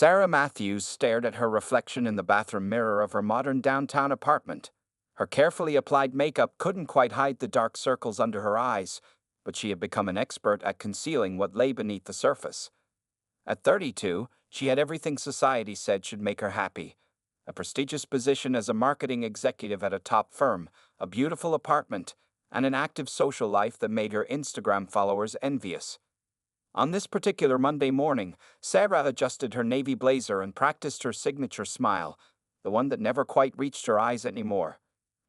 Sarah Matthews stared at her reflection in the bathroom mirror of her modern downtown apartment. Her carefully applied makeup couldn't quite hide the dark circles under her eyes, but she had become an expert at concealing what lay beneath the surface. At 32, she had everything society said should make her happy: a prestigious position as a marketing executive at a top firm, a beautiful apartment, and an active social life that made her Instagram followers envious. On this particular Monday morning, Sarah adjusted her navy blazer and practiced her signature smile, the one that never quite reached her eyes anymore.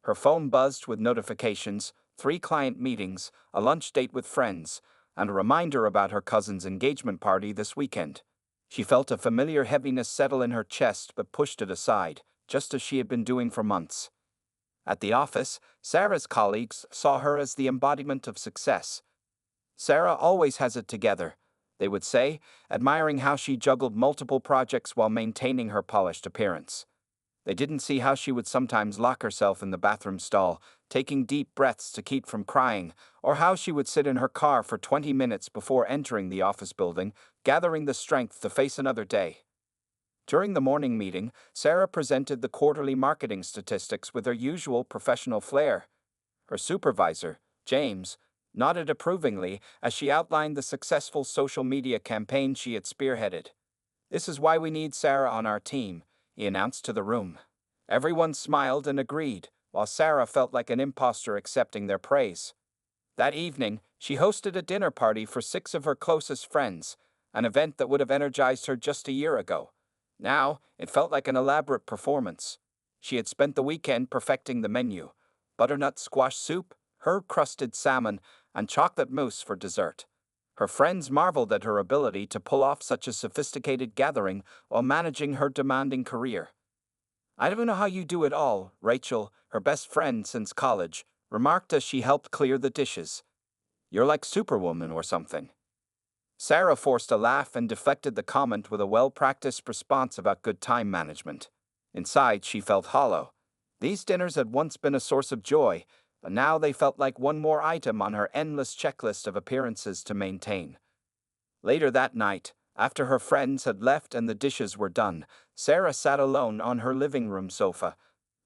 Her phone buzzed with notifications, 3 client meetings, a lunch date with friends, and a reminder about her cousin's engagement party this weekend. She felt a familiar heaviness settle in her chest but pushed it aside, just as she had been doing for months. At the office, Sarah's colleagues saw her as the embodiment of success. "Sarah always has it together," they would say, admiring how she juggled multiple projects while maintaining her polished appearance. They didn't see how she would sometimes lock herself in the bathroom stall, taking deep breaths to keep from crying, or how she would sit in her car for 20 minutes before entering the office building, gathering the strength to face another day. During the morning meeting, Sarah presented the quarterly marketing statistics with her usual professional flair. Her supervisor, James, nodded approvingly as she outlined the successful social media campaign she had spearheaded. "This is why we need Sarah on our team," he announced to the room. Everyone smiled and agreed, while Sarah felt like an imposter accepting their praise. That evening, she hosted a dinner party for 6 of her closest friends, an event that would have energized her just a year ago. Now, it felt like an elaborate performance. She had spent the weekend perfecting the menu: butternut squash soup, herb-crusted salmon, and chocolate mousse for dessert. Her friends marveled at her ability to pull off such a sophisticated gathering while managing her demanding career. "I don't know how you do it all," Rachel, her best friend since college, remarked as she helped clear the dishes. "You're like Superwoman or something." Sarah forced a laugh and deflected the comment with a well-practiced response about good time management. Inside, she felt hollow. These dinners had once been a source of joy, but now they felt like one more item on her endless checklist of appearances to maintain. Later that night, after her friends had left and the dishes were done, Sarah sat alone on her living room sofa.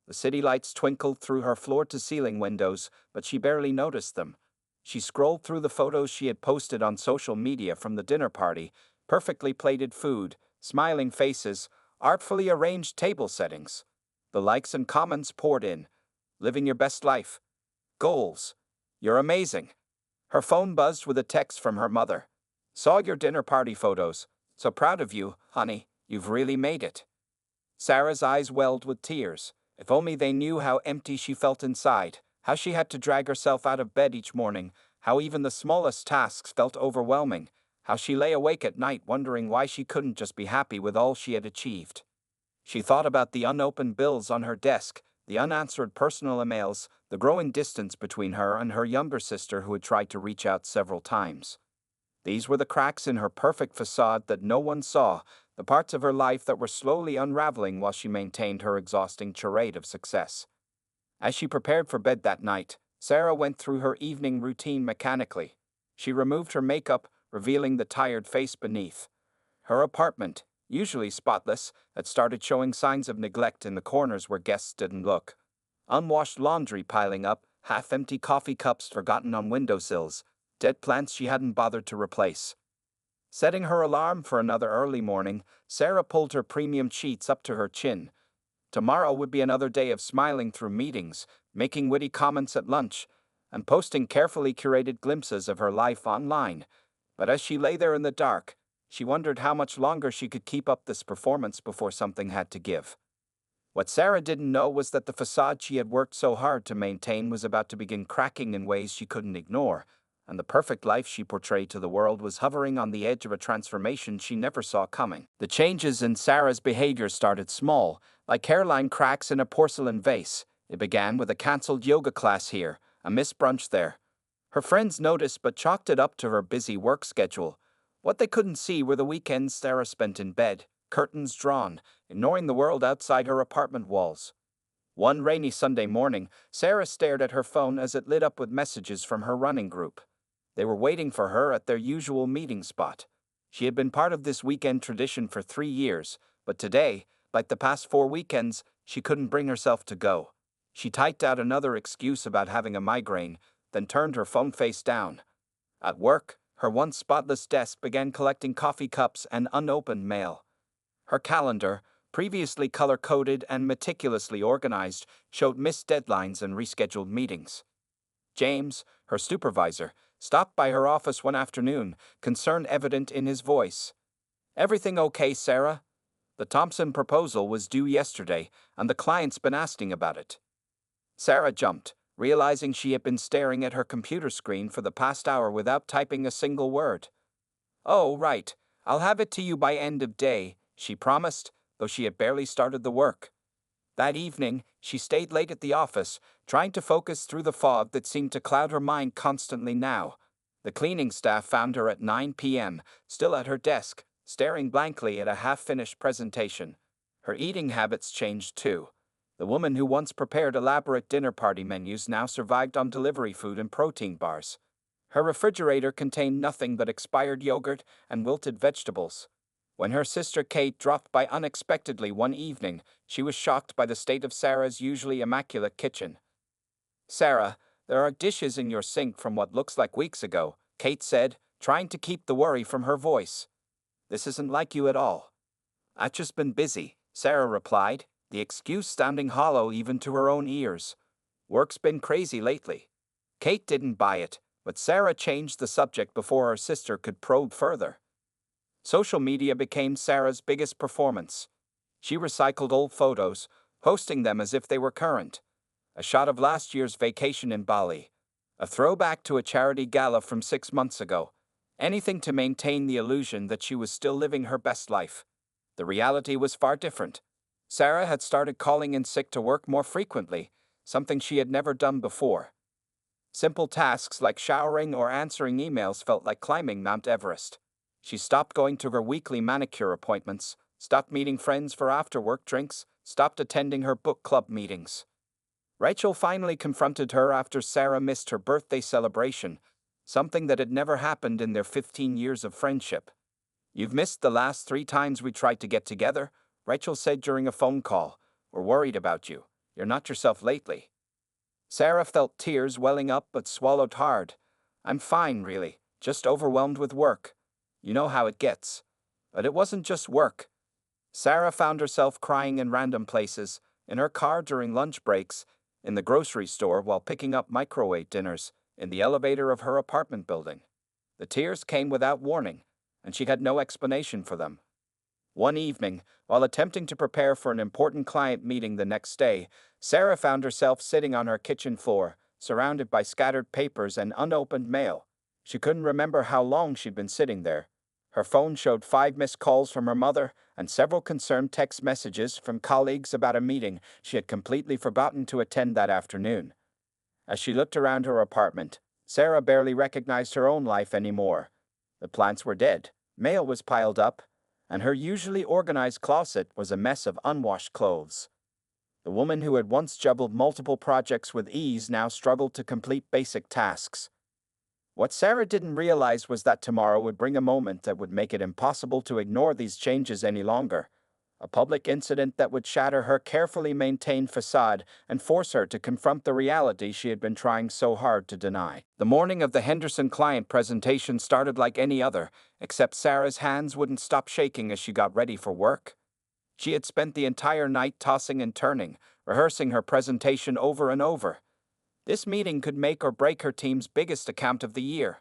The city lights twinkled through her floor-to-ceiling windows, but she barely noticed them. She scrolled through the photos she had posted on social media from the dinner party: perfectly plated food, smiling faces, artfully arranged table settings. The likes and comments poured in. "Living your best life. Goals. You're amazing." Her phone buzzed with a text from her mother. "Saw your dinner party photos. So proud of you, honey. You've really made it." Sarah's eyes welled with tears. If only they knew how empty she felt inside, how she had to drag herself out of bed each morning, how even the smallest tasks felt overwhelming, how she lay awake at night wondering why she couldn't just be happy with all she had achieved. She thought about the unopened bills on her desk, the unanswered personal emails, the growing distance between her and her younger sister who had tried to reach out several times. These were the cracks in her perfect facade that no one saw, the parts of her life that were slowly unraveling while she maintained her exhausting charade of success. As she prepared for bed that night, Sarah went through her evening routine mechanically. She removed her makeup, revealing the tired face beneath. Her apartment, usually spotless, had started showing signs of neglect in the corners where guests didn't look. Unwashed laundry piling up, half-empty coffee cups forgotten on windowsills, dead plants she hadn't bothered to replace. Setting her alarm for another early morning, Sarah pulled her premium sheets up to her chin. Tomorrow would be another day of smiling through meetings, making witty comments at lunch, and posting carefully curated glimpses of her life online. But as she lay there in the dark, she wondered how much longer she could keep up this performance before something had to give. What Sarah didn't know was that the facade she had worked so hard to maintain was about to begin cracking in ways she couldn't ignore, and the perfect life she portrayed to the world was hovering on the edge of a transformation she never saw coming. The changes in Sarah's behavior started small, like hairline cracks in a porcelain vase. It began with a cancelled yoga class here, a missed brunch there. Her friends noticed but chalked it up to her busy work schedule. What they couldn't see were the weekends Sarah spent in bed, curtains drawn, ignoring the world outside her apartment walls. One rainy Sunday morning, Sarah stared at her phone as it lit up with messages from her running group. They were waiting for her at their usual meeting spot. She had been part of this weekend tradition for 3 years, but today, like the past 4 weekends, she couldn't bring herself to go. She typed out another excuse about having a migraine, then turned her phone face down. At work, her once spotless desk began collecting coffee cups and unopened mail. Her calendar, previously color-coded and meticulously organized, showed missed deadlines and rescheduled meetings. James, her supervisor, stopped by her office one afternoon, concern evident in his voice. "Everything okay, Sarah? The Thompson proposal was due yesterday, and the client's been asking about it." Sarah jumped, realizing she had been staring at her computer screen for the past hour without typing a single word. "Oh, right. I'll have it to you by end of day," she promised, though she had barely started the work. That evening, she stayed late at the office, trying to focus through the fog that seemed to cloud her mind constantly now. The cleaning staff found her at 9 p.m., still at her desk, staring blankly at a half-finished presentation. Her eating habits changed too. The woman who once prepared elaborate dinner party menus now survived on delivery food and protein bars. Her refrigerator contained nothing but expired yogurt and wilted vegetables. When her sister Kate dropped by unexpectedly one evening, she was shocked by the state of Sarah's usually immaculate kitchen. "Sarah, there are dishes in your sink from what looks like weeks ago," Kate said, trying to keep the worry from her voice. "This isn't like you at all." "I've just been busy," Sarah replied, the excuse sounding hollow even to her own ears. "Work's been crazy lately." Kate didn't buy it, but Sarah changed the subject before her sister could probe further. Social media became Sarah's biggest performance. She recycled old photos, posting them as if they were current. A shot of last year's vacation in Bali. A throwback to a charity gala from 6 months ago. Anything to maintain the illusion that she was still living her best life. The reality was far different. Sarah had started calling in sick to work more frequently, something she had never done before. Simple tasks like showering or answering emails felt like climbing Mount Everest. She stopped going to her weekly manicure appointments, stopped meeting friends for after-work drinks, stopped attending her book club meetings. Rachel finally confronted her after Sarah missed her birthday celebration, something that had never happened in their 15 years of friendship. "You've missed the last 3 times we tried to get together," Rachel said during a phone call. "We're worried about you. You're not yourself lately." Sarah felt tears welling up but swallowed hard. "I'm fine, really, just overwhelmed with work. You know how it gets." But it wasn't just work. Sarah found herself crying in random places, in her car during lunch breaks, in the grocery store while picking up microwave dinners, in the elevator of her apartment building. The tears came without warning, and she had no explanation for them. One evening, while attempting to prepare for an important client meeting the next day, Sarah found herself sitting on her kitchen floor, surrounded by scattered papers and unopened mail. She couldn't remember how long she'd been sitting there. Her phone showed 5 missed calls from her mother and several concerned text messages from colleagues about a meeting she had completely forgotten to attend that afternoon. As she looked around her apartment, Sarah barely recognized her own life anymore. The plants were dead, mail was piled up, and her usually organized closet was a mess of unwashed clothes. The woman who had once juggled multiple projects with ease now struggled to complete basic tasks. What Sarah didn't realize was that tomorrow would bring a moment that would make it impossible to ignore these changes any longer. A public incident that would shatter her carefully maintained facade and force her to confront the reality she had been trying so hard to deny. The morning of the Henderson client presentation started like any other, except Sarah's hands wouldn't stop shaking as she got ready for work. She had spent the entire night tossing and turning, rehearsing her presentation over and over. This meeting could make or break her team's biggest account of the year.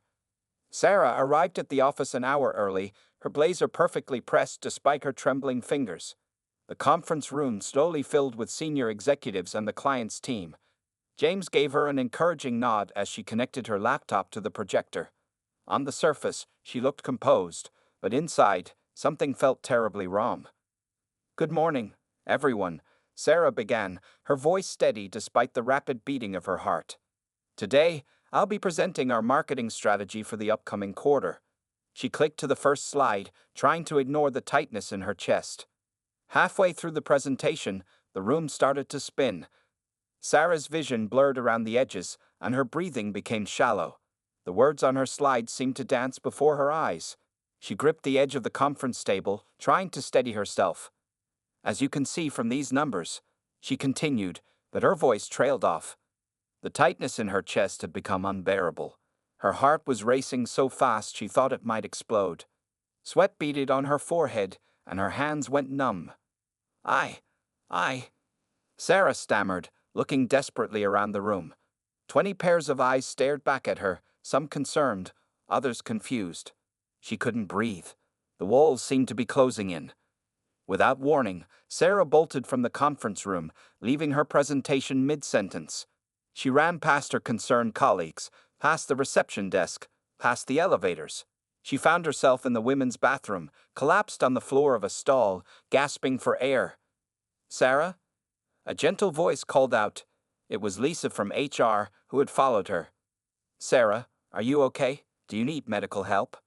Sarah arrived at the office an hour early, her blazer perfectly pressed despite her trembling fingers. The conference room slowly filled with senior executives and the client's team. James gave her an encouraging nod as she connected her laptop to the projector. On the surface, she looked composed, but inside, something felt terribly wrong. "Good morning, everyone," Sarah began, her voice steady despite the rapid beating of her heart. "Today, I'll be presenting our marketing strategy for the upcoming quarter." She clicked to the first slide, trying to ignore the tightness in her chest. Halfway through the presentation, the room started to spin. Sarah's vision blurred around the edges, and her breathing became shallow. The words on her slide seemed to dance before her eyes. She gripped the edge of the conference table, trying to steady herself. "As you can see from these numbers," she continued, but her voice trailed off. The tightness in her chest had become unbearable. Her heart was racing so fast she thought it might explode. Sweat beaded on her forehead, and her hands went numb. I. Sarah stammered, looking desperately around the room. 20 pairs of eyes stared back at her, some concerned, others confused. She couldn't breathe. The walls seemed to be closing in. Without warning, Sarah bolted from the conference room, leaving her presentation mid-sentence. She ran past her concerned colleagues, past the reception desk, past the elevators. She found herself in the women's bathroom, collapsed on the floor of a stall, gasping for air. "Sarah?" A gentle voice called out. It was Lisa from HR, who had followed her. "Sarah, are you okay? Do you need medical help?"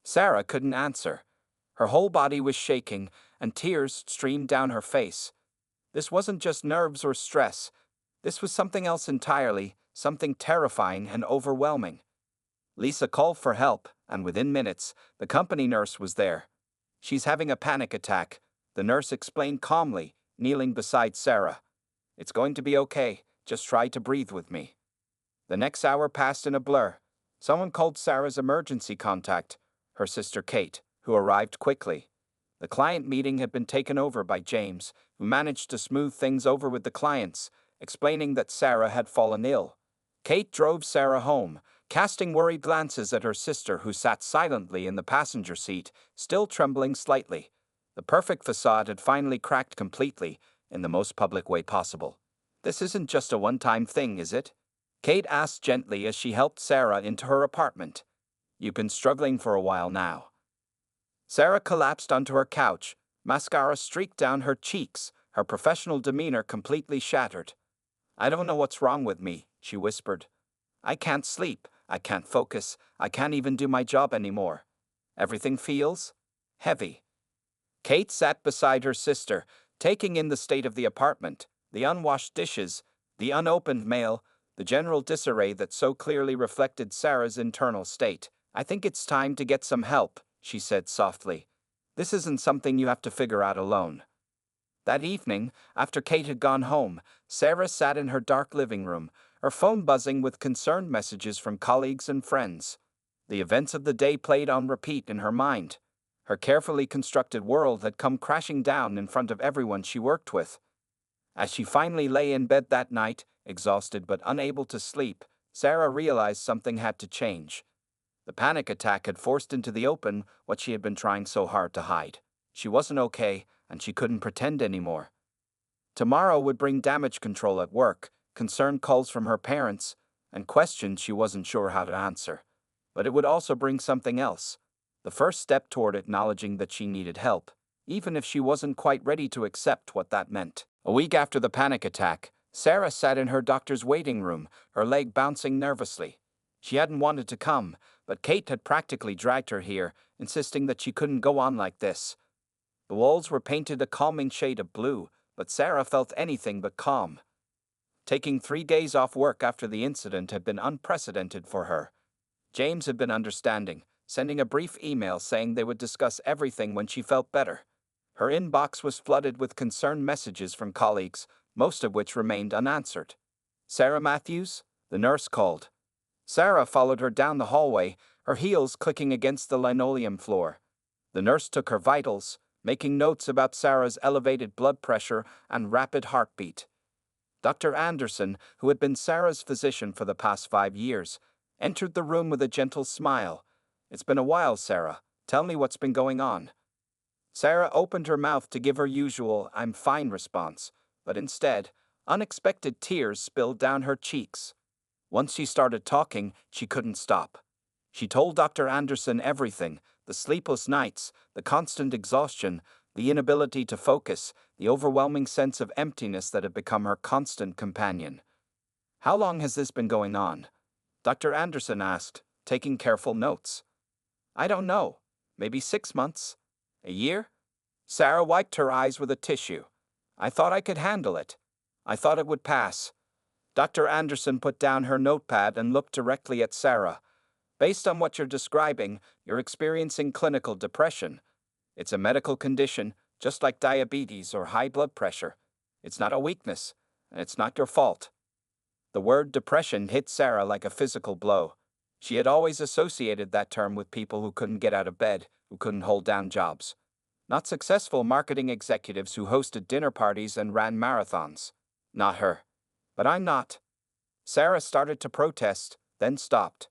Sarah couldn't answer. Her whole body was shaking, and tears streamed down her face. This wasn't just nerves or stress. This was something else entirely, something terrifying and overwhelming. Lisa called for help, and within minutes, the company nurse was there. "She's having a panic attack," the nurse explained calmly, kneeling beside Sarah. "It's going to be okay, just try to breathe with me." The next hour passed in a blur. Someone called Sarah's emergency contact, her sister Kate, who arrived quickly. The client meeting had been taken over by James, who managed to smooth things over with the clients, explaining that Sarah had fallen ill. Kate drove Sarah home, casting worried glances at her sister who sat silently in the passenger seat, still trembling slightly. The perfect facade had finally cracked completely, in the most public way possible. "This isn't just a one-time thing, is it?" Kate asked gently as she helped Sarah into her apartment. "You've been struggling for a while now." Sarah collapsed onto her couch, mascara streaked down her cheeks, her professional demeanor completely shattered. "I don't know what's wrong with me," she whispered. "I can't sleep, I can't focus, I can't even do my job anymore. Everything feels heavy." Kate sat beside her sister, taking in the state of the apartment, the unwashed dishes, the unopened mail, the general disarray that so clearly reflected Sarah's internal state. "I think it's time to get some help," she said softly. "This isn't something you have to figure out alone." That evening, after Kate had gone home, Sarah sat in her dark living room, her phone buzzing with concerned messages from colleagues and friends. The events of the day played on repeat in her mind. Her carefully constructed world had come crashing down in front of everyone she worked with. As she finally lay in bed that night, exhausted but unable to sleep, Sarah realized something had to change. The panic attack had forced into the open what she had been trying so hard to hide. She wasn't okay, and she couldn't pretend anymore. Tomorrow would bring damage control at work, concerned calls from her parents, and questions she wasn't sure how to answer. But it would also bring something else. The first step toward acknowledging that she needed help, even if she wasn't quite ready to accept what that meant. A week after the panic attack, Sarah sat in her doctor's waiting room, her leg bouncing nervously. She hadn't wanted to come, but Kate had practically dragged her here, insisting that she couldn't go on like this. The walls were painted a calming shade of blue, but Sarah felt anything but calm. Taking 3 days off work after the incident had been unprecedented for her. James had been understanding, sending a brief email saying they would discuss everything when she felt better. Her inbox was flooded with concerned messages from colleagues, most of which remained unanswered. "Sarah Matthews?" the nurse called. Sarah followed her down the hallway, her heels clicking against the linoleum floor. The nurse took her vitals, making notes about Sarah's elevated blood pressure and rapid heartbeat. Dr. Anderson, who had been Sarah's physician for the past 5 years, entered the room with a gentle smile. "It's been a while, Sarah. Tell me what's been going on." Sarah opened her mouth to give her usual "I'm fine" response, but instead, unexpected tears spilled down her cheeks. Once she started talking, she couldn't stop. She told Dr. Anderson everything: the sleepless nights, the constant exhaustion, the inability to focus, the overwhelming sense of emptiness that had become her constant companion. "How long has this been going on?" Dr. Anderson asked, taking careful notes. "I don't know. Maybe 6 months? A year?" Sarah wiped her eyes with a tissue. "I thought I could handle it. I thought it would pass." Dr. Anderson put down her notepad and looked directly at Sarah. Based on what you're describing, you're experiencing clinical depression. It's a medical condition, just like diabetes or high blood pressure. It's not a weakness, and it's not your fault. The word depression hit Sarah like a physical blow. She had always associated that term with people who couldn't get out of bed, who couldn't hold down jobs. Not successful marketing executives who hosted dinner parties and ran marathons. Not her. But I'm not. Sarah started to protest, then stopped.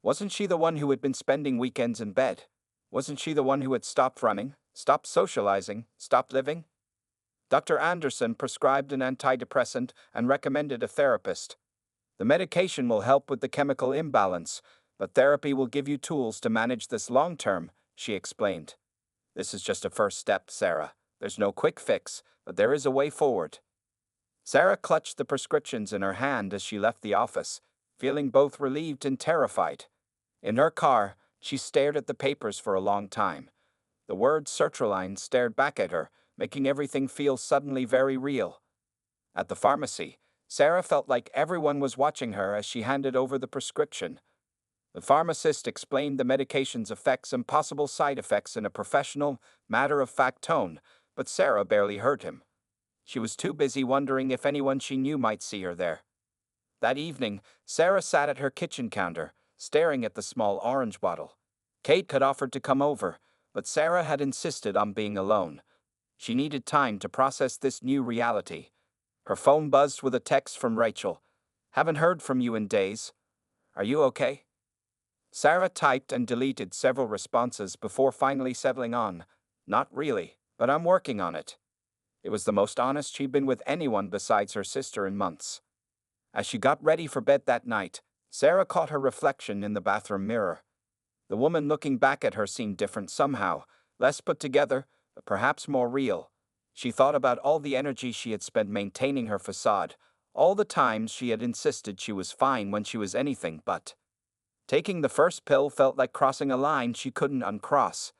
Wasn't she the one who had been spending weekends in bed? Wasn't she the one who had stopped running, stopped socializing, stopped living? Dr. Anderson prescribed an antidepressant and recommended a therapist. The medication will help with the chemical imbalance, but therapy will give you tools to manage this long term, she explained. This is just a first step, Sarah. There's no quick fix, but there is a way forward. Sarah clutched the prescriptions in her hand as she left the office, feeling both relieved and terrified. In her car, she stared at the papers for a long time. The word sertraline stared back at her, making everything feel suddenly very real. At the pharmacy, Sarah felt like everyone was watching her as she handed over the prescription. The pharmacist explained the medication's effects and possible side effects in a professional, matter-of-fact tone, but Sarah barely heard him. She was too busy wondering if anyone she knew might see her there. That evening, Sarah sat at her kitchen counter, staring at the small orange bottle. Kate had offered to come over, but Sarah had insisted on being alone. She needed time to process this new reality. Her phone buzzed with a text from Rachel. "Haven't heard from you in days. Are you okay?" Sarah typed and deleted several responses before finally settling on, "Not really, but I'm working on it." It was the most honest she'd been with anyone besides her sister in months. As she got ready for bed that night, Sarah caught her reflection in the bathroom mirror. The woman looking back at her seemed different somehow, less put together, but perhaps more real. She thought about all the energy she had spent maintaining her facade, all the times she had insisted she was fine when she was anything but. Taking the first pill felt like crossing a line she couldn't uncross.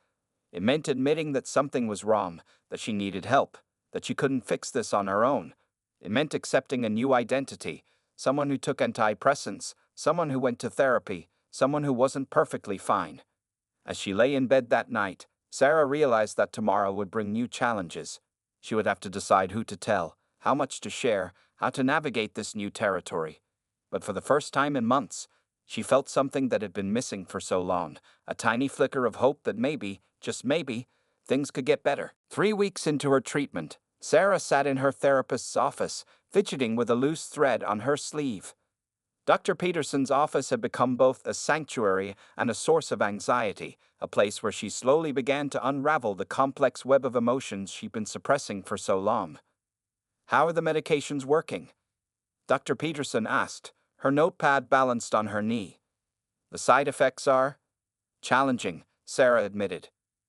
It meant admitting that something was wrong, that she needed help, that she couldn't fix this on her own. It meant accepting a new identity, someone who took antidepressants, someone who went to therapy, someone who wasn't perfectly fine. As she lay in bed that night, Sarah realized that tomorrow would bring new challenges. She would have to decide who to tell, how much to share, how to navigate this new territory. But for the first time in months, she felt something that had been missing for so long, a tiny flicker of hope that maybe, just maybe, things could get better. 3 weeks into her treatment, Sarah sat in her therapist's office, fidgeting with a loose thread on her sleeve. Dr. Peterson's office had become both a sanctuary and a source of anxiety, a place where she slowly began to unravel the complex web of emotions she'd been suppressing for so long. "How are the medications working?" Dr. Peterson asked, her notepad balanced on her knee. "The side effects are challenging," Sarah admitted.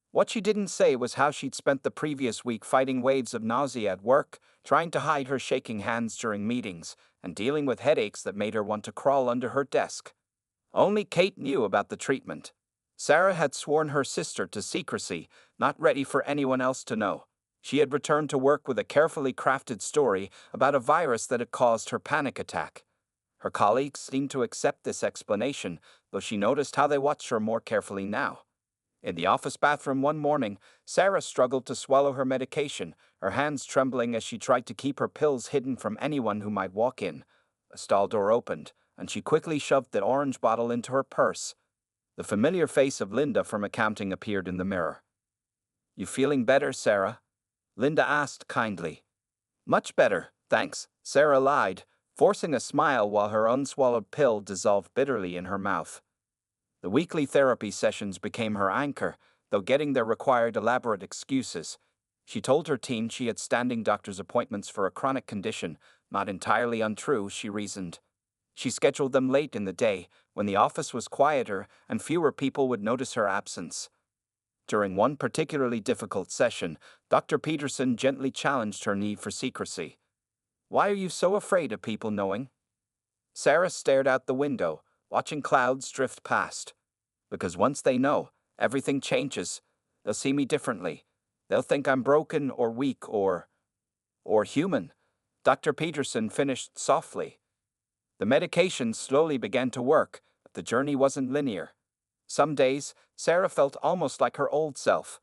What she didn't say was how she'd spent the previous week fighting waves of nausea at work, trying to hide her shaking hands during meetings, and dealing with headaches that made her want to crawl under her desk. Only Kate knew about the treatment. Sarah had sworn her sister to secrecy, not ready for anyone else to know. She had returned to work with a carefully crafted story about a virus that had caused her panic attack. Her colleagues seemed to accept this explanation, though she noticed how they watched her more carefully now. In the office bathroom one morning, Sarah struggled to swallow her medication, her hands trembling as she tried to keep her pills hidden from anyone who might walk in. A stall door opened, and she quickly shoved the orange bottle into her purse. The familiar face of Linda from accounting appeared in the mirror. "You feeling better, Sarah?" Linda asked kindly. "Much better, thanks," Sarah lied, forcing a smile while her unswallowed pill dissolved bitterly in her mouth. The weekly therapy sessions became her anchor, though getting there required elaborate excuses. She told her team she had standing doctor's appointments for a chronic condition, not entirely untrue, she reasoned. She scheduled them late in the day, when the office was quieter and fewer people would notice her absence. During one particularly difficult session, Dr. Peterson gently challenged her need for secrecy. "Why are you so afraid of people knowing?" Sarah stared out the window, watching clouds drift past. "Because once they know, everything changes. They'll see me differently. They'll think I'm broken or weak or human," Dr. Peterson finished softly. The medication slowly began to work, but the journey wasn't linear. Some days, Sarah felt almost like her old self.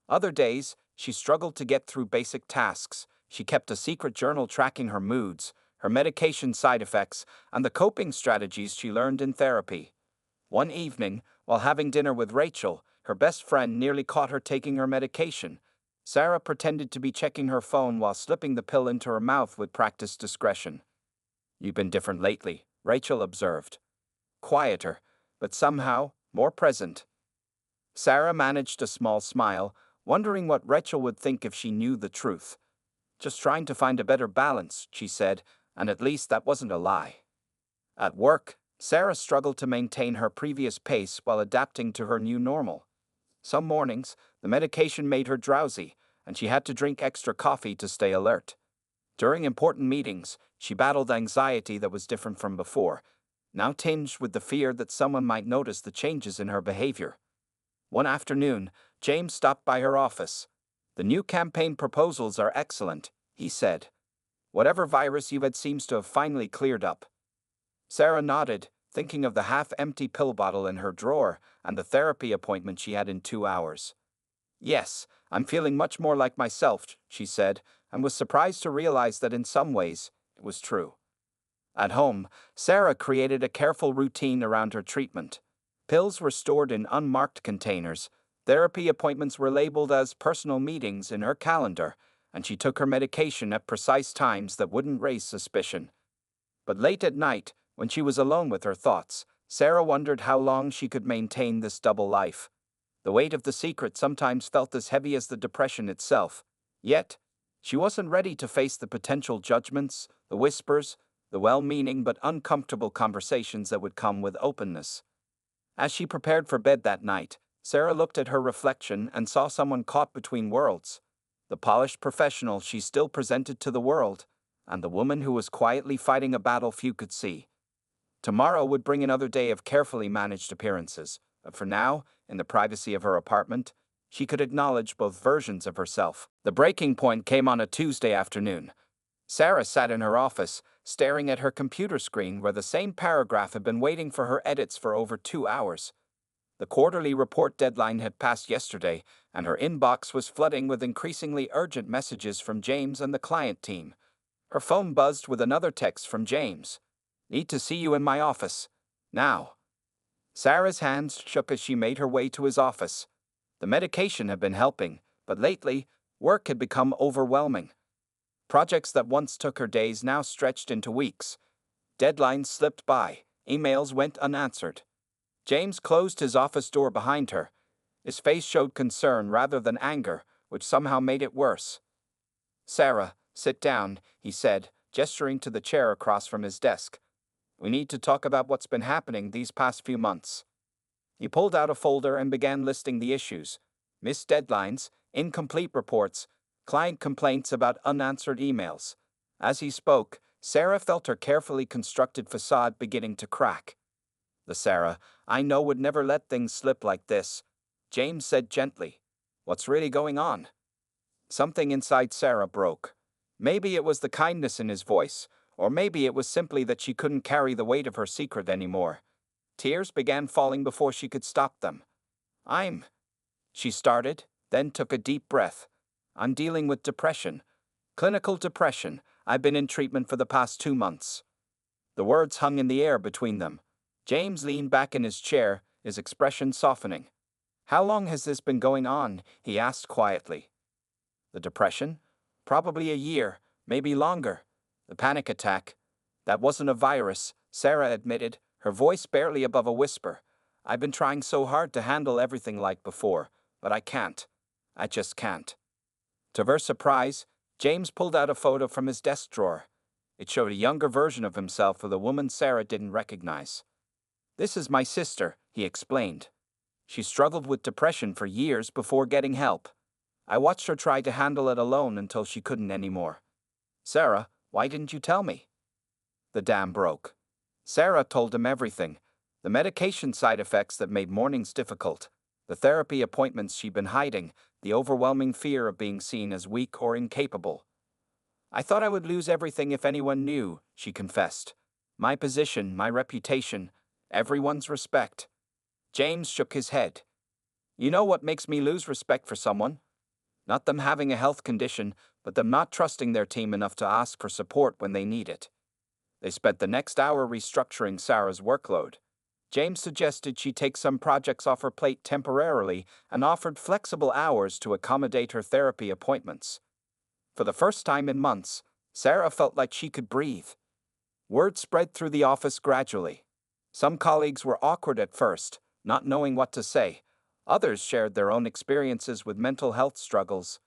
Other days, she struggled to get through basic tasks. She kept a secret journal tracking her moods, her medication side effects, and the coping strategies she learned in therapy. One evening, while having dinner with Rachel, her best friend nearly caught her taking her medication. Sarah pretended to be checking her phone while slipping the pill into her mouth with practiced discretion. "You've been different lately," Rachel observed. "Quieter, but somehow more present." Sarah managed a small smile, wondering what Rachel would think if she knew the truth. "Just trying to find a better balance," she said, and at least that wasn't a lie. At work, Sarah struggled to maintain her previous pace while adapting to her new normal. Some mornings, the medication made her drowsy, and she had to drink extra coffee to stay alert. During important meetings, she battled anxiety that was different from before, now tinged with the fear that someone might notice the changes in her behavior. One afternoon, James stopped by her office. "The new campaign proposals are excellent," he said. "Whatever virus you had seems to have finally cleared up." Sarah nodded, thinking of the half-empty pill bottle in her drawer and the therapy appointment she had in 2 hours. "Yes, I'm feeling much more like myself," she said, and was surprised to realize that in some ways, it was true. At home, Sarah created a careful routine around her treatment. Pills were stored in unmarked containers, therapy appointments were labeled as personal meetings in her calendar, and she took her medication at precise times that wouldn't raise suspicion. But late at night, when she was alone with her thoughts, Sarah wondered how long she could maintain this double life. The weight of the secret sometimes felt as heavy as the depression itself. Yet, she wasn't ready to face the potential judgments, the whispers, the well-meaning but uncomfortable conversations that would come with openness. As she prepared for bed that night, Sarah looked at her reflection and saw someone caught between worlds. The polished professional she still presented to the world, and the woman who was quietly fighting a battle few could see. Tomorrow would bring another day of carefully managed appearances, but for now, in the privacy of her apartment, she could acknowledge both versions of herself. The breaking point came on a Tuesday afternoon. Sarah sat in her office, staring at her computer screen where the same paragraph had been waiting for her edits for over 2 hours. The quarterly report deadline had passed yesterday, and her inbox was flooding with increasingly urgent messages from James and the client team. Her phone buzzed with another text from James. "Need to see you in my office. Now." Sarah's hands shook as she made her way to his office. The medication had been helping, but lately, work had become overwhelming. Projects that once took her days now stretched into weeks. Deadlines slipped by, emails went unanswered. James closed his office door behind her. His face showed concern rather than anger, which somehow made it worse. "Sarah, sit down," he said, gesturing to the chair across from his desk. "We need to talk about what's been happening these past few months." He pulled out a folder and began listing the issues: missed deadlines, incomplete reports, client complaints about unanswered emails. As he spoke, Sarah felt her carefully constructed facade beginning to crack. "The Sarah I know would never let things slip like this," James said gently. "What's really going on?" Something inside Sarah broke. Maybe it was the kindness in his voice, or maybe it was simply that she couldn't carry the weight of her secret anymore. Tears began falling before she could stop them. She started, then took a deep breath. "I'm dealing with depression. Clinical depression. I've been in treatment for the past 2 months." The words hung in the air between them. James leaned back in his chair, his expression softening. "How long has this been going on?" he asked quietly. "The depression? Probably a year, maybe longer. The panic attack? That wasn't a virus," Sarah admitted, her voice barely above a whisper. "I've been trying so hard to handle everything like before, but I can't. I just can't." To her surprise, James pulled out a photo from his desk drawer. It showed a younger version of himself with a woman Sarah didn't recognize. "This is my sister," he explained. "She struggled with depression for years before getting help. I watched her try to handle it alone until she couldn't anymore. Sarah, why didn't you tell me?" The dam broke. Sarah told him everything: the medication side effects that made mornings difficult, the therapy appointments she'd been hiding, the overwhelming fear of being seen as weak or incapable. "I thought I would lose everything if anyone knew," she confessed. "My position, my reputation, everyone's respect." James shook his head. You know what makes me lose respect for someone? Not them having a health condition, but them not trusting their team enough to ask for support when they need it. They spent the next hour restructuring Sarah's workload. James suggested she take some projects off her plate temporarily and offered flexible hours to accommodate her therapy appointments. For the first time in months, Sarah felt like she could breathe. Word spread through the office gradually. Some colleagues were awkward at first, not knowing what to say. Others shared their own experiences with mental health struggles.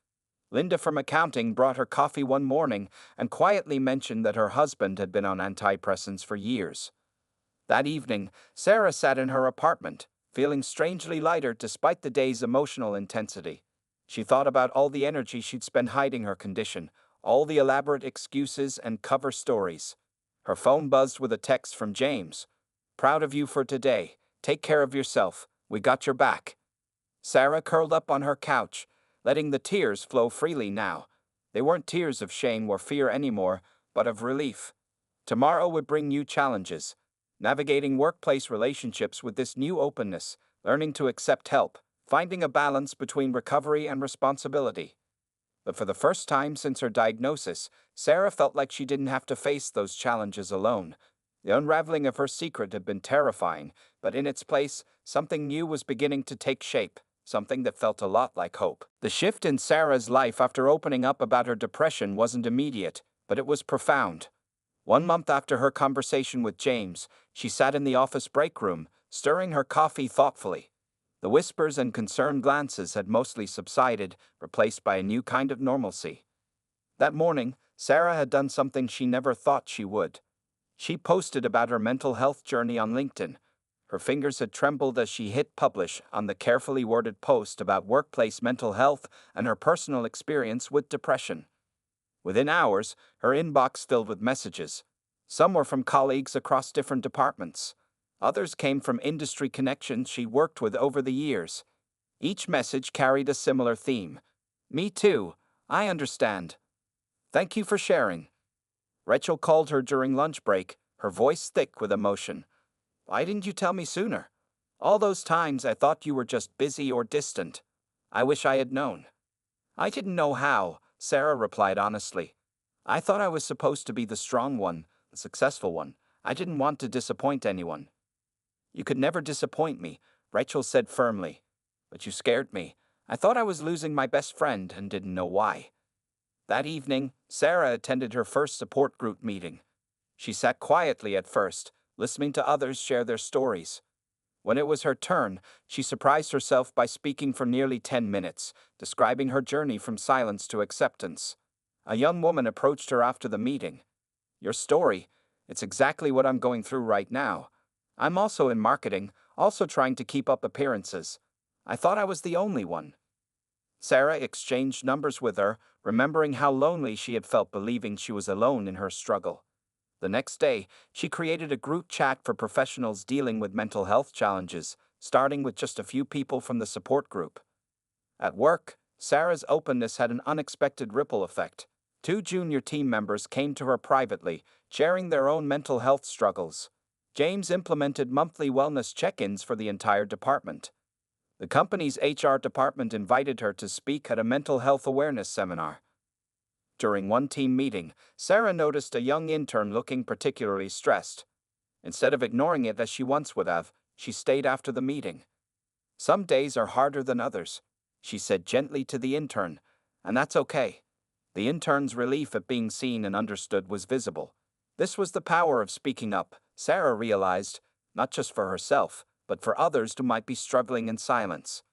Linda from accounting brought her coffee one morning and quietly mentioned that her husband had been on antidepressants for years. That evening, Sarah sat in her apartment, feeling strangely lighter despite the day's emotional intensity. She thought about all the energy she'd spent hiding her condition, all the elaborate excuses and cover stories. Her phone buzzed with a text from James. Proud of you for today. Take care of yourself. We got your back. Sarah curled up on her couch, letting the tears flow freely now. They weren't tears of shame or fear anymore, but of relief. Tomorrow would bring new challenges. Navigating workplace relationships with this new openness, learning to accept help, finding a balance between recovery and responsibility. But for the first time since her diagnosis, Sarah felt like she didn't have to face those challenges alone. The unraveling of her secret had been terrifying, but in its place, something new was beginning to take shape, something that felt a lot like hope. The shift in Sarah's life after opening up about her depression wasn't immediate, but it was profound. 1 month after her conversation with James, she sat in the office break room, stirring her coffee thoughtfully. The whispers and concerned glances had mostly subsided, replaced by a new kind of normalcy. That morning, Sarah had done something she never thought she would. She posted about her mental health journey on LinkedIn. Her fingers had trembled as she hit publish on the carefully worded post about workplace mental health and her personal experience with depression. Within hours, her inbox filled with messages. Some were from colleagues across different departments. Others came from industry connections she worked with over the years. Each message carried a similar theme. Me too. I understand. Thank you for sharing. Rachel called her during lunch break, her voice thick with emotion. Why didn't you tell me sooner? All those times I thought you were just busy or distant. I wish I had known. I didn't know how, Sarah replied honestly. I thought I was supposed to be the strong one, the successful one. I didn't want to disappoint anyone. You could never disappoint me, Rachel said firmly. But you scared me. I thought I was losing my best friend and didn't know why. That evening, Sarah attended her first support group meeting. She sat quietly at first, listening to others share their stories. When it was her turn, she surprised herself by speaking for nearly 10 minutes, describing her journey from silence to acceptance. A young woman approached her after the meeting. Your story, it's exactly what I'm going through right now. I'm also in marketing, also trying to keep up appearances. I thought I was the only one. Sarah exchanged numbers with her, remembering how lonely she had felt believing she was alone in her struggle. The next day, she created a group chat for professionals dealing with mental health challenges, starting with just a few people from the support group. At work, Sarah's openness had an unexpected ripple effect. 2 junior team members came to her privately, sharing their own mental health struggles. James implemented monthly wellness check-ins for the entire department. The company's HR department invited her to speak at a mental health awareness seminar. During one team meeting, Sarah noticed a young intern looking particularly stressed. Instead of ignoring it as she once would have, she stayed after the meeting. Some days are harder than others, she said gently to the intern, and that's okay. The intern's relief at being seen and understood was visible. This was the power of speaking up, Sarah realized, not just for herself, but for others who might be struggling in silence.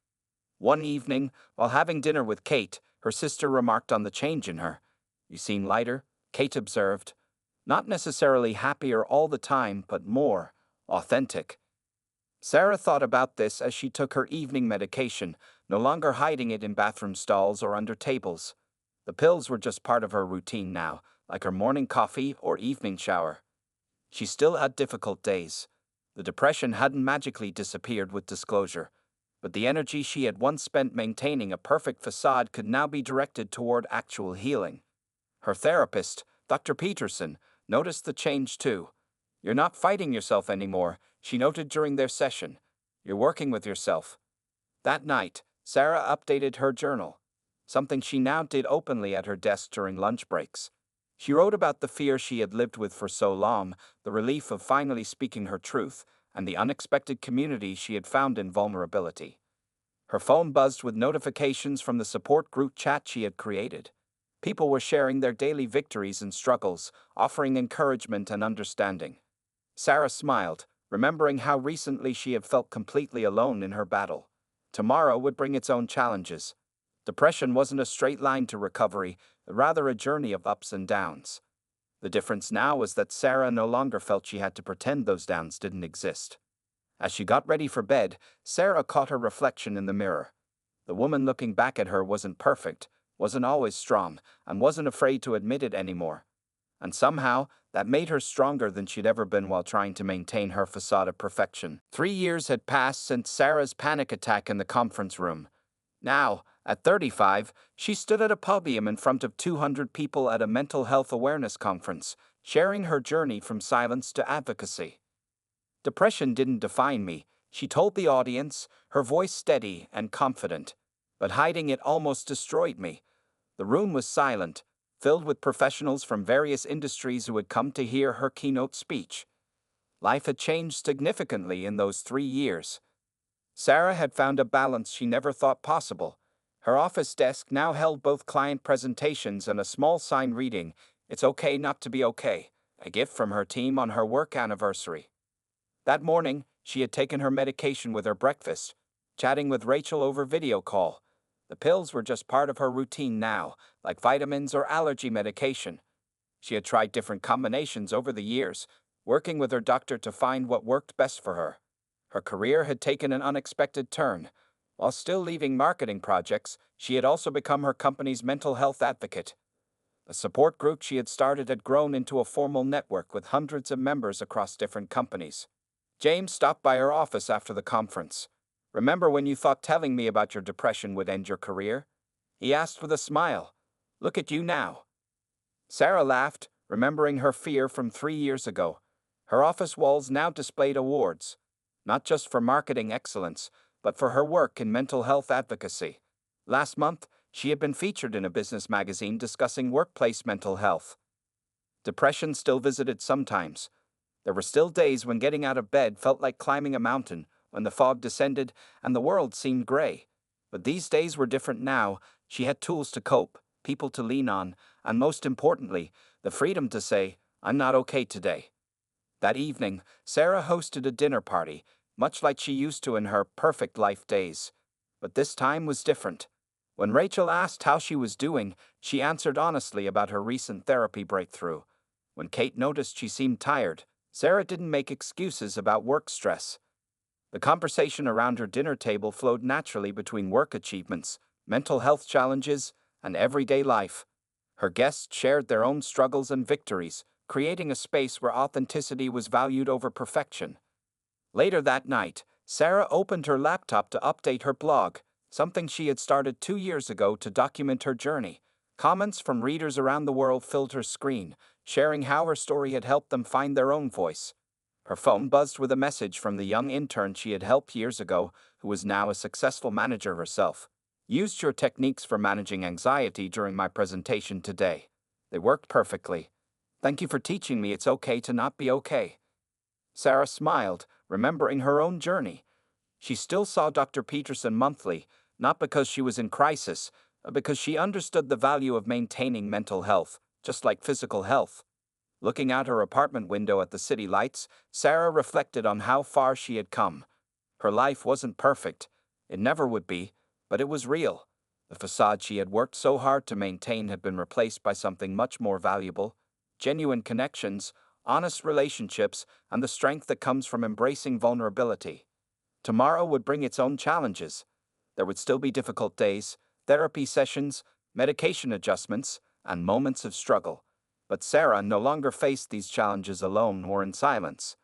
One evening, while having dinner with Kate, her sister remarked on the change in her. You seem lighter, Kate observed. Not necessarily happier all the time, but more authentic. Sarah thought about this as she took her evening medication, no longer hiding it in bathroom stalls or under tables. The pills were just part of her routine now, like her morning coffee or evening shower. She still had difficult days. The depression hadn't magically disappeared with disclosure, but the energy she had once spent maintaining a perfect facade could now be directed toward actual healing. Her therapist, Dr. Peterson, noticed the change too. You're not fighting yourself anymore, she noted during their session. You're working with yourself. That night, Sarah updated her journal, something she now did openly at her desk during lunch breaks. She wrote about the fear she had lived with for so long, the relief of finally speaking her truth, and the unexpected community she had found in vulnerability. Her phone buzzed with notifications from the support group chat she had created. People were sharing their daily victories and struggles, offering encouragement and understanding. Sarah smiled, remembering how recently she had felt completely alone in her battle. Tomorrow would bring its own challenges. Depression wasn't a straight line to recovery, rather a journey of ups and downs. The difference now was that Sarah no longer felt she had to pretend those downs didn't exist. As she got ready for bed, Sarah caught her reflection in the mirror. The woman looking back at her wasn't perfect, wasn't always strong, and wasn't afraid to admit it anymore. And somehow, that made her stronger than she'd ever been while trying to maintain her facade of perfection. 3 years had passed since Sarah's panic attack in the conference room. Now, at 35, she stood at a podium in front of 200 people at a mental health awareness conference, sharing her journey from silence to advocacy. Depression didn't define me, she told the audience, her voice steady and confident. But hiding it almost destroyed me. The room was silent, filled with professionals from various industries who had come to hear her keynote speech. Life had changed significantly in those 3 years. Sarah had found a balance she never thought possible. Her office desk now held both client presentations and a small sign reading, "It's okay not to be okay," a gift from her team on her work anniversary. That morning, she had taken her medication with her breakfast, chatting with Rachel over video call. The pills were just part of her routine now, like vitamins or allergy medication. She had tried different combinations over the years, working with her doctor to find what worked best for her. Her career had taken an unexpected turn. While still leading marketing projects, she had also become her company's mental health advocate. The support group she had started had grown into a formal network with hundreds of members across different companies. James stopped by her office after the conference. "Remember when you thought telling me about your depression would end your career?" he asked with a smile. "Look at you now." Sarah laughed, remembering her fear from 3 years ago. Her office walls now displayed awards, not just for marketing excellence, but for her work in mental health advocacy. Last month, she had been featured in a business magazine discussing workplace mental health. Depression still visited sometimes. There were still days when getting out of bed felt like climbing a mountain, when the fog descended and the world seemed gray. But these days were different now. She had tools to cope, people to lean on, and most importantly, the freedom to say, "I'm not okay today." That evening, Sarah hosted a dinner party, much like she used to in her perfect life days. But this time was different. When Rachel asked how she was doing, she answered honestly about her recent therapy breakthrough. When Kate noticed she seemed tired, Sarah didn't make excuses about work stress. The conversation around her dinner table flowed naturally between work achievements, mental health challenges, and everyday life. Her guests shared their own struggles and victories, creating a space where authenticity was valued over perfection. Later that night, Sarah opened her laptop to update her blog, something she had started 2 years ago to document her journey. Comments from readers around the world filled her screen, sharing how her story had helped them find their own voice. Her phone buzzed with a message from the young intern she had helped years ago, who was now a successful manager herself. "Used your techniques for managing anxiety during my presentation today. They worked perfectly. Thank you for teaching me it's okay to not be okay." Sarah smiled, remembering her own journey. She still saw Dr. Peterson monthly, not because she was in crisis, but because she understood the value of maintaining mental health, just like physical health. Looking out her apartment window at the city lights, Sarah reflected on how far she had come. Her life wasn't perfect. It never would be, but it was real. The facade she had worked so hard to maintain had been replaced by something much more valuable: genuine connections, honest relationships, and the strength that comes from embracing vulnerability. Tomorrow would bring its own challenges. There would still be difficult days, therapy sessions, medication adjustments, and moments of struggle. But Sarah no longer faced these challenges alone or in silence.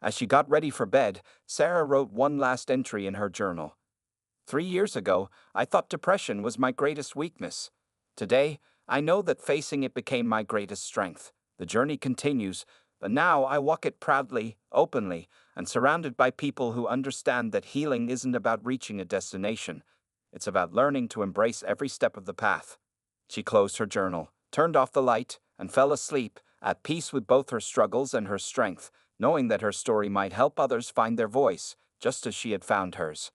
As she got ready for bed, Sarah wrote one last entry in her journal. 3 years ago, I thought depression was my greatest weakness. Today, I know that facing it became my greatest strength. The journey continues, But now I walk it proudly, openly, and surrounded by people who understand that healing isn't about reaching a destination. It's about learning to embrace every step of the path. She closed her journal, turned off the light, and fell asleep, at peace with both her struggles and her strength, knowing that her story might help others find their voice, just as she had found hers.